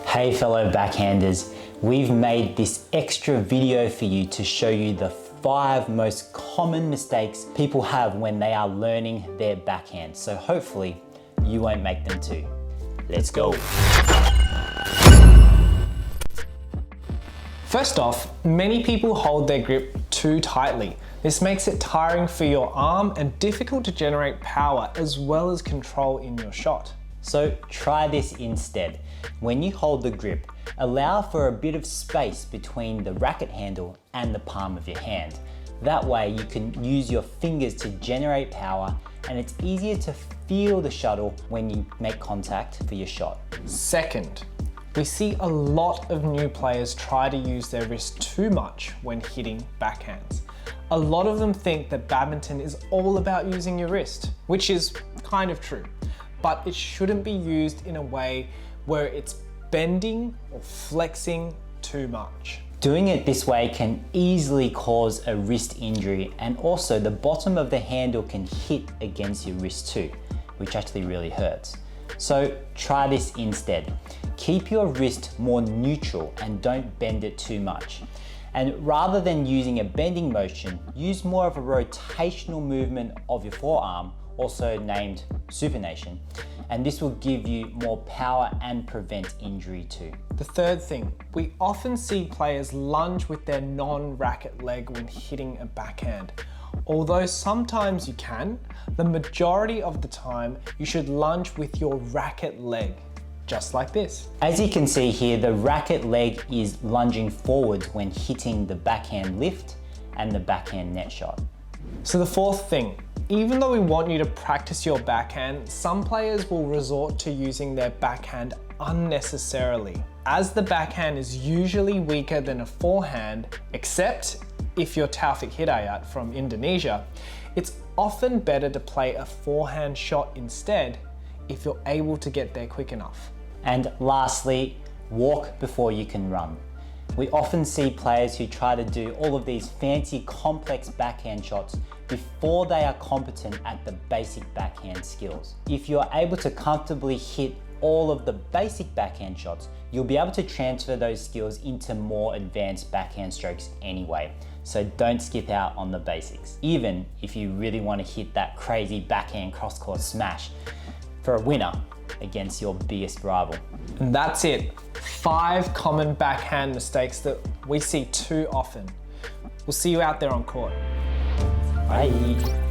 Hey fellow backhanders, we've made this extra video for you to show you the 5 most common mistakes people have when they are learning their backhand. So hopefully you won't make them too. Let's go. First off, many people hold their grip too tightly. This makes it tiring for your arm and difficult to generate power as well as control in your shot. So try this instead. When you hold the grip, allow for a bit of space between the racket handle and the palm of your hand. That way you can use your fingers to generate power, and it's easier to feel the shuttle when you make contact for your shot. Second, we see a lot of new players try to use their wrist too much when hitting backhands. A lot of them think that badminton is all about using your wrist, which is kind of true, but it shouldn't be used in a way where it's bending or flexing too much. Doing it this way can easily cause a wrist injury, and also the bottom of the handle can hit against your wrist too, which actually really hurts. So try this instead. Keep your wrist more neutral and don't bend it too much. And rather than using a bending motion, use more of a rotational movement of your forearm, also named supination, and this will give you more power and prevent injury too. The third thing, we often see players lunge with their non-racket leg when hitting a backhand. Although sometimes you can, the majority of the time you should lunge with your racket leg, just like this. As you can see here, the racket leg is lunging forwards when hitting the backhand lift and the backhand net shot. So the fourth thing, even though we want you to practice your backhand, some players will resort to using their backhand unnecessarily. As the backhand is usually weaker than a forehand, except if you're Taufik Hidayat from Indonesia, it's often better to play a forehand shot instead if you're able to get there quick enough. And lastly, walk before you can run. We often see players who try to do all of these fancy complex backhand shots before they are competent at the basic backhand skills. If you are able to comfortably hit all of the basic backhand shots, you'll be able to transfer those skills into more advanced backhand strokes anyway. So don't skip out on the basics, even if you really want to hit that crazy backhand cross-court smash for a winner against your biggest rival. And that's it. 5 common backhand mistakes that we see too often. We'll see you out there on court. Bye.